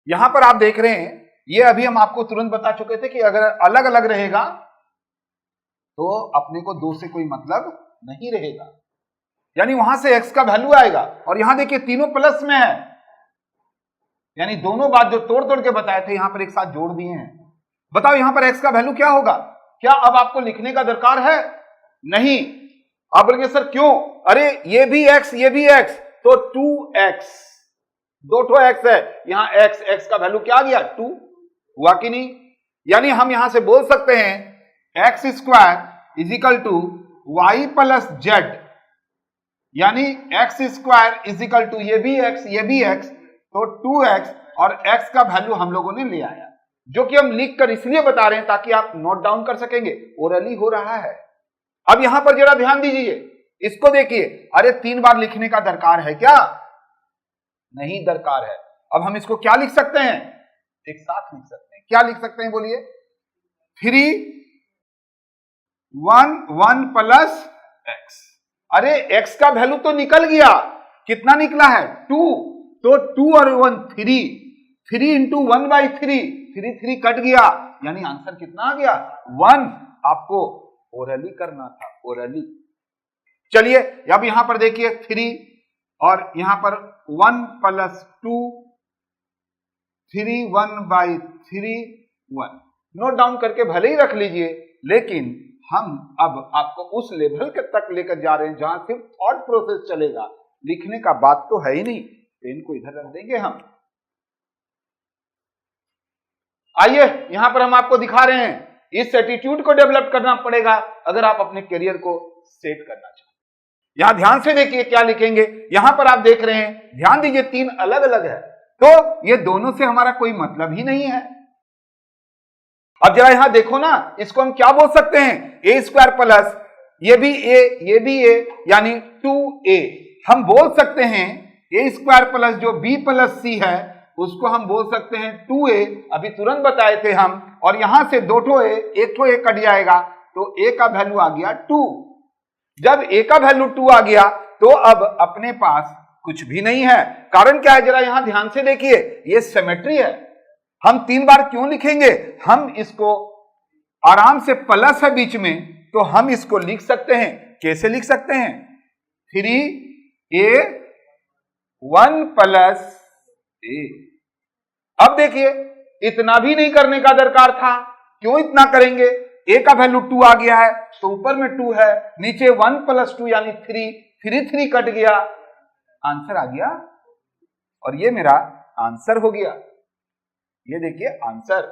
यहां पर आप देख रहे हैं, ये अभी हम आपको तुरंत बता चुके थे कि अगर अलग अलग रहेगा तो अपने को दो से कोई मतलब नहीं रहेगा, यानी वहां से x का वैल्यू आएगा। और यहां देखिए तीनों प्लस में है, यानी दोनों बात जो तोड़ तोड़ के बताए थे यहां पर एक साथ जोड़ दिए हैं। बताओ यहां पर x का वैल्यू क्या होगा? क्या अब आपको लिखने का दरकार है? नहीं। आप बोलेंगे सर क्यों? अरे ये भी x ये भी x, तो 2x, दो ठो x है, यहां x का वैल्यू क्या आ गया? 2 हुआ कि नहीं? यानी हम यहां से बोल सकते हैं x square is equal to y plus z, यानी x square is equal to ये भी x, तो 2x और x का वैल्यू हम लोगों ने ले आया, जो कि हम लिख कर इसलिए बता रहे हैं ताकि आप नोट डाउन कर सकेंगे, ओरली हो रहा है। अब यहां पर जरा ध्यान दीजिए, इसको देखिए। अरे 3 बार लिखने का दरकार है क्या? नहीं दरकार है। अब हम इसको क्या लिख सकते हैं? एक साथ लिख सकते हैं। क्या लिख सकते हैं बोलिए? 3 1 प्लस x। अरे x का वैल्यू तो निकल गया, कितना निकला है? 2, तो 2 और 1 3 इंटू 1/3, 3 कट गया, यानी आंसर कितना आ गया? 1। आपको ओरली करना था, ओरली। चलिए अब यहां पर देखिए 3 और यहां पर 1 प्लस 2, 3 1/3 1। नोट डाउन करके भले ही रख लीजिए, लेकिन हम अब आपको उस लेवल के तक लेकर जा रहे हैं जहां सिर्फ थॉट प्रोसेस चलेगा, लिखने का बात तो है ही नहीं। पेन को इधर रख देंगे हम। आइए यहां पर हम आपको दिखा रहे हैं, इस एटीट्यूड को डेवलप करना पड़ेगा अगर आप अपने करियर को सेट करना चाहते हैं। यहां ध्यान से देखिए क्या लिखेंगे। यहां पर आप देख रहे हैं, ध्यान दीजिए 3 अलग अलग है, तो ये दोनों से हमारा कोई मतलब ही नहीं है। अब जरा यहां देखो ना, इसको हम क्या बोल सकते हैं? ए स्क्वायर प्लस ये भी ए, यानी 2a। हम बोल सकते हैं ए स्क्वायर प्लस जो b प्लस सी है उसको हम बोल सकते हैं 2a, अभी तुरंत बताए थे हम। और यहां से 2 ठो a, 1 ठो a कट जाएगा, तो a का वैल्यू आ गया 2। जब a का वैल्यू 2 आ गया तो अब अपने पास कुछ भी नहीं है। कारण क्या है? जरा यहां ध्यान से देखिए, ये सिमेट्री है। हम 3 बार क्यों लिखेंगे? हम इसको आराम से प्लस है बीच में, तो हम इसको लिख सकते हैं। कैसे लिख सकते हैं? 3a 1 plus a। अब देखिए इतना भी नहीं करने का दरकार था। क्यों इतना करेंगे? a का वैल्यू 2 आ गया है, तो ऊपर में 2 है, नीचे 1 प्लस 2 यानी 3 कट गया, आंसर आ गया। और ये मेरा आंसर हो गया। ये देखिए आंसर।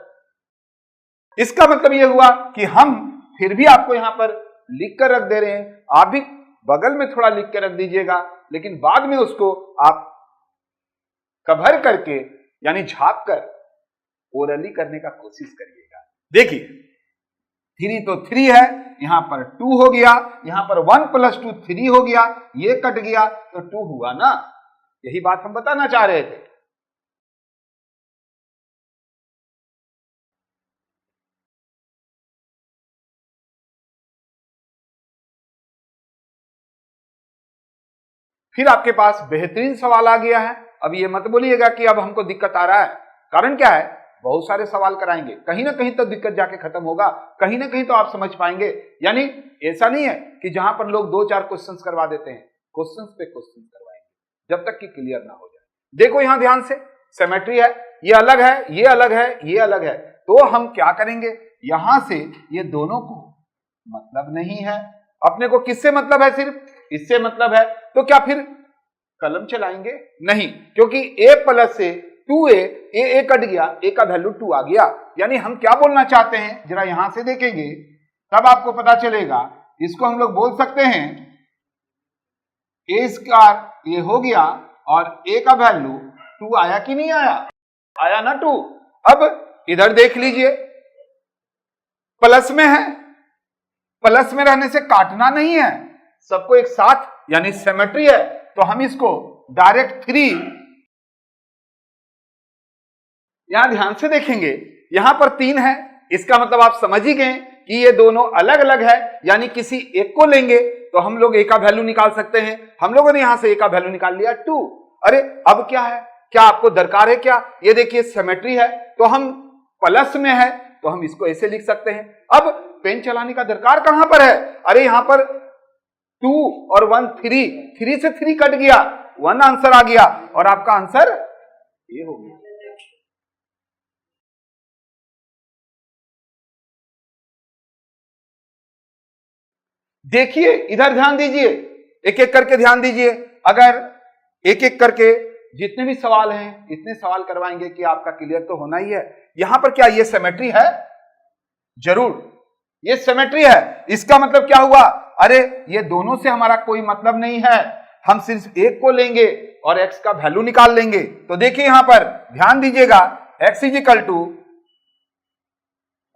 इसका मतलब ये हुआ कि हम फिर भी आपको यहां पर लिख कर रख दे रहे हैं। आप भी बगल में थोड़ा लिख के रख दीजिएगा, लेकिन बाद में उसको आप कवर करके यानी झाप कर ओरली करने का कोशिश करिएगा। देखिए 3 तो 3 है, यहां पर 2 हो गया, यहां पर 1 प्लस 2 3 हो गया, ये कट गया तो 2 हुआ ना। यही बात हम बताना चाह रहे थे। फिर आपके पास बेहतरीन सवाल आ गया है। अब ये मत बोलिएगा कि अब हमको दिक्कत आ रहा है। कारण क्या है? बहुत सारे सवाल कराएंगे, कहीं ना कहीं तो दिक्कत जाके खत्म होगा, कहीं ना कहीं तो आप समझ पाएंगे। यानी ऐसा नहीं है कि जहां पर लोग 2-4 क्वेश्चंस करवा देते हैं, क्वेश्चंस पे क्वेश्चंस करवाएंगे जब तक कि क्लियर ना हो जाए। देखो यहां ध्यान से, सिमेट्री है, ये अलग है, ये अलग है, ये अलग है, तो हम क्या करेंगे? यहां से ये दोनों को मतलब नहीं है, अपने को किससे मतलब है? सिर्फ इससे मतलब है। तो क्या फिर कलम चलाएंगे? नहीं, क्योंकि a प्लस से 2a, a कट गया, a का वैल्यू 2 आ गया। यानी हम क्या बोलना चाहते हैं? जरा यहां से देखेंगे तब आपको पता चलेगा। इसको हम लोग बोल सकते हैं a स्क्वायर ये हो गया, और a का वैल्यू 2 आया कि नहीं आया? आया ना 2। अब इधर देख लीजिए, प्लस में है, प्लस में रहने से काटना नहीं है, सबको एक साथ, यानी सिमेट्री है, तो हम इसको डायरेक्ट 3, यहां ध्यान से देखेंगे, यहां पर 3 है, इसका मतलब आप समझ ही गए कि ये दोनों अलग अलग है। यानी किसी एक को लेंगे तो हम लोग a का वैल्यू निकाल सकते हैं। हम लोगों ने यहां से a का वैल्यू निकाल लिया 2। अरे अब क्या है? क्या आपको दरकार है क्या? ये देखिए सिमेट्री है तो हम प्लस में है तो हम इसको ऐसे लिख सकते हैं। अब पेन चलाने का दरकार कहां पर है? अरे यहां पर 2 और 1 3 से 3 कट गया, 1 आंसर आ गया और आपका आंसर ये हो गया। देखिए इधर ध्यान दीजिए, एक एक करके ध्यान दीजिए। अगर एक एक करके जितने भी सवाल हैं इतने सवाल करवाएंगे कि आपका क्लियर तो होना ही है। यहां पर क्या ये सिमेट्री है? जरूर ये सिमेट्री है। इसका मतलब क्या हुआ? अरे ये दोनों से हमारा कोई मतलब नहीं है, हम सिर्फ एक को लेंगे और x का वैल्यू निकाल लेंगे। तो देखिए यहां पर ध्यान दीजिएगा, x इज इक्वल टू,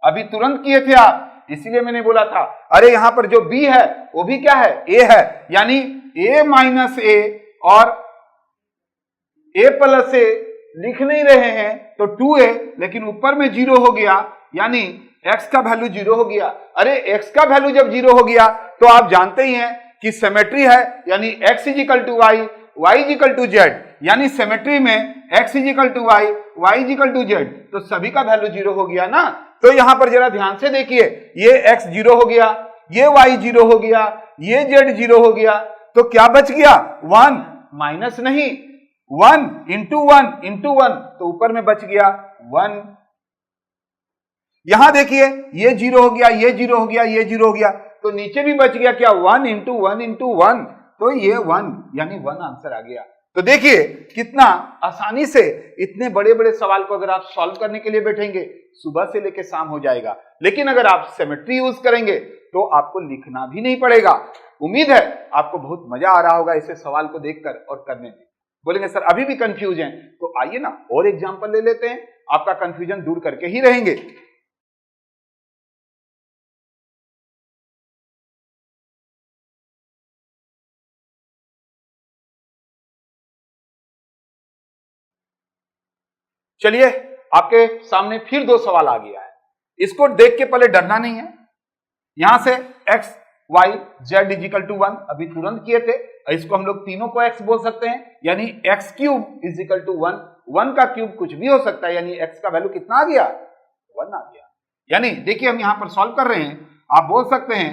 अभी तुरंत किए थे आप इसीलिए मैंने बोला था, अरे यहां पर जो b है वो भी क्या है? a है, यानी a माइनस a और a प्लस a लिख नहीं रहे हैं तो 2a, लेकिन ऊपर में 0 हो गया यानी x का वैल्यू 0 हो गया। अरे x का वैल्यू जब 0 हो गया तो आप जानते ही हैं कि सिमेट्री है, यानी x is equal to y, y is equal to z, यानी सिमेट्री में x is equal to y, y is equal to z, तो सभी का वैल्यू 0 हो गया ना। तो यहां पर जरा ध्यान से देखिए, ये x 0 हो गया, ये y 0 हो गया, ये z 0 हो गया, तो क्या बच गया? 1 माइनस नहीं, 1 इंटू 1 इंटू 1, तो ऊपर में बच गया 1। यहां देखिए ये 0 हो गया, ये 0 हो गया, ये 0 हो गया, तो नीचे भी बच गया क्या? 1 इंटू 1 इंटू 1, तो ये 1 यानी 1 आंसर आ गया। तो देखिए कितना आसानी से इतने बड़े बड़े सवाल को अगर आप सॉल्व करने के लिए बैठेंगे सुबह से लेकर शाम हो जाएगा। लेकिन अगर आप सिमेट्री यूज करेंगे तो आपको लिखना भी नहीं पड़ेगा। उम्मीद है आपको बहुत मजा आ रहा होगा इसे सवाल को देखकर और करने में। बोलेंगे सर अभी भी कंफ्यूज हैं, तो आइए ना और एग्जांपल ले लेते हैं, आपका कंफ्यूजन दूर करके ही रहेंगे। चलिए आपके सामने फिर 2 सवाल आ गया है, इसको देख के पहले डरना नहीं है। यहां से x y z is equal to 1 अभी तुरंत किए थे, इसको हम लोग तीनों को x बोल सकते हैं, यानी x क्यूब इजिकल टू 1, 1 का क्यूब कुछ भी हो सकता है, यानी x का वैल्यू कितना आ गया? 1 आ गया। यानी देखिए हम यहां पर सॉल्व कर रहे हैं, आप बोल सकते हैं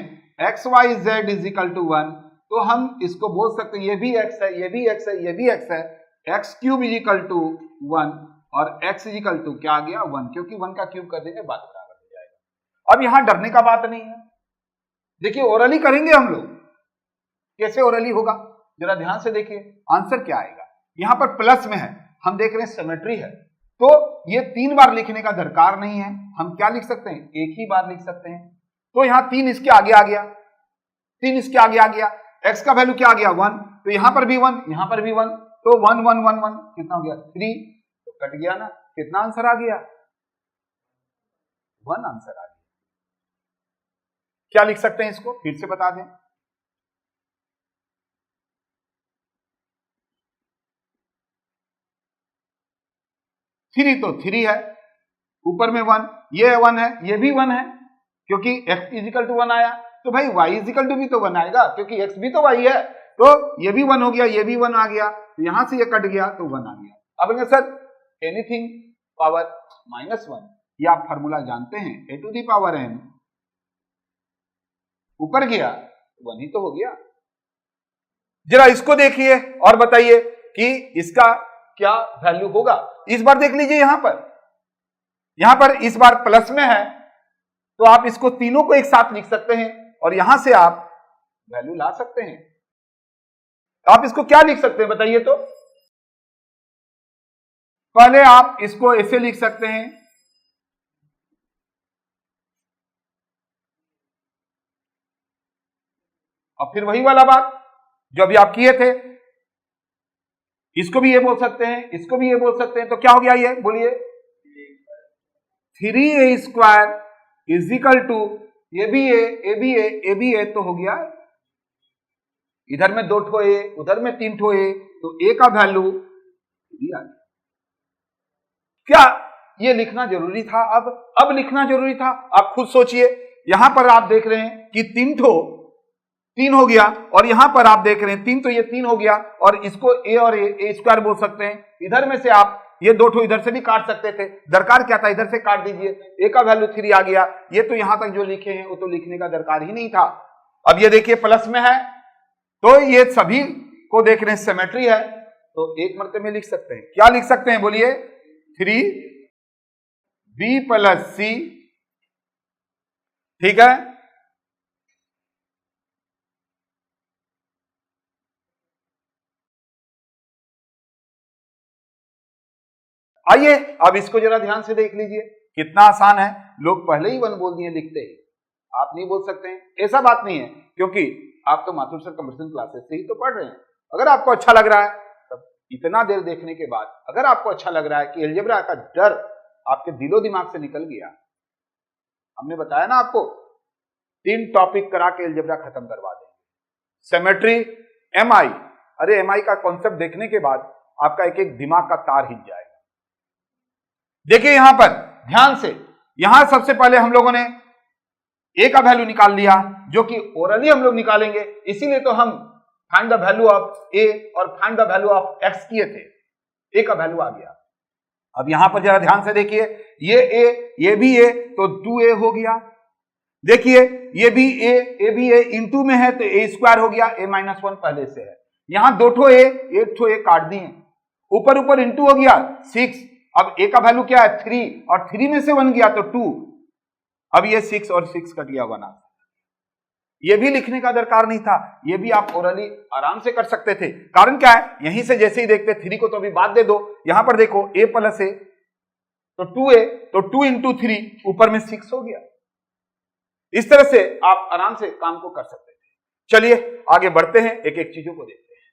x y z is equal to 1, तो हम इसको बोल सकते हैं ये भी x है, ये भी x है, ये भी x है, x क्यूब इजिकल टू 1 और x इजिकल टू क्या आ गया? 1, क्योंकि 1 का क्यूब कर देंगे बात बराबर हो जाएगा। अब यहां डरने का बात नहीं है, देखिए ओरली करेंगे हम लोग, कैसे ओरली होगा जरा ध्यान से देखिए, आंसर क्या आएगा? यहां पर प्लस में है, हम देख रहे हैं सिमेट्री है, तो ये 3 बार लिखने का दरकार नहीं है, हम क्या लिख सकते हैं? एक ही बार लिख सकते हैं। तो यहां 3 इसके आगे आ गया, 3 इसके आगे आ गया, x का वैल्यू क्या आ गया? 1, तो यहां पर भी 1, यहां पर भी 1, तो 1 1 1 1 कितना हो गया? 3, तो कट गया ना, कितना आंसर आ गया? 1 आंसर आ गया। क्या लिख सकते हैं इसको? फिर से बता दें, थ्री तो 3 है, ऊपर में 1, ये 1 है, ये भी 1 है, क्योंकि x इजिकल टू 1 आया, तो भाई y इजिकल टू भी तो 1 आएगा, क्योंकि x भी तो y है, तो ये भी 1 हो गया, ये भी 1 आ गया, तो यहां से ये कट गया तो 1 आ गया। अब सर एनीथिंग पावर -1, ये आप फॉर्मूला जानते हैं, a to the power n, ऊपर गया 1 ही तो हो गया। जरा इसको देखिए और बताइए कि इसका क्या वैल्यू होगा। इस बार देख लीजिए, यहां पर इस बार प्लस में है, तो आप इसको तीनों को एक साथ लिख सकते हैं और यहां से आप वैल्यू ला सकते हैं। आप इसको क्या लिख सकते हैं बताइए? तो पहले आप इसको ऐसे लिख सकते हैं, और फिर वही वाला बात जो अभी आप किए थे, इसको भी ये बोल सकते हैं, इसको भी ये बोल सकते हैं, तो क्या हो गया? ये बोलिए 3a स्क्वायर इजिकल टू, ये भी ए तो हो गया, इधर में 2 ठो ए, उधर में 3 ठो ए, तो ए का वैल्यू आ गया। क्या ये लिखना जरूरी था? अब लिखना जरूरी था? आप खुद सोचिए, यहां पर आप देख रहे हैं कि 3 3 हो गया, और यहां पर आप देख रहे हैं 3, तो ये 3 हो गया, और इसको ए और ए स्क्वायर बोल सकते हैं। इधर में से आप ये 2 ठो इधर से भी काट सकते थे, दरकार क्या था, इधर से काट दीजिए, ए का वैल्यू 3 आ गया। ये तो यहां तक जो लिखे हैं वो तो लिखने का दरकार ही नहीं था। अब ये देखिए प्लस में है, तो ये सभी को देख रहे हैं सिमेट्री है, तो एक मर्तबे में लिख सकते हैं। क्या लिख सकते हैं बोलिए, 3b + c, ठीक है। आइए अब इसको जरा ध्यान से देख लीजिए, कितना आसान है। लोग पहले ही 1 बोल दिए लिखते ही, आप नहीं बोल सकते हैं, ऐसा बात नहीं है, क्योंकि आप तो माथुर सर कंप्यूटर क्लासेस से ही तो पढ़ रहे हैं। अगर आपको अच्छा लग रहा है, तब इतना देर देखने के बाद अगर आपको अच्छा लग रहा है कि अलजेब्रा का डर आपके दिलो दिमाग से निकल गया, हमने बताया ना आपको 3 टॉपिक करा के अलजेब्रा खत्म करवा देंगे। सिमेट्री, एमआई, अरे एमआई का कॉन्सेप्ट देखने के बाद आपका एक एक दिमाग का तार हिल जाएगा। देखिए यहां पर ध्यान से, यहां सबसे पहले हम लोगों ने ए का वैल्यू निकाल लिया, जो कि ओरली हम लोग निकालेंगे, इसीलिए तो हम फाइंड द वैल्यू ऑफ ए और find the value of x किए थे। ए का वैल्यू आ गया। अब यहां पर जरा ध्यान से देखिए, ये ए, ये भी ए, तो 2a हो गया। देखिए ये भी ए इंटू में है, तो ए स्क्वायर हो गया, a-1 पहले से है। यहां 2 ठो ए, 1 ठो ए काट दिए, ऊपर ऊपर इंटू हो गया 6। अब ए का वैल्यू क्या है, 3, और 3 में से 1 गया तो 2। अब ये 6 और 6 कट गया 1। ये भी लिखने का दरकार नहीं था, ये भी आप ओरली आराम से कर सकते थे। कारण क्या है, यहीं से जैसे ही देखते 3 को तो अभी बाद दे दो, यहां पर देखो a + a तो 2a, तो 2 × 3 ऊपर में 6 हो गया। इस तरह से आप आराम से काम को कर सकते थे। चलिए आगे बढ़ते हैं, एक एक चीजों को देखते हैं।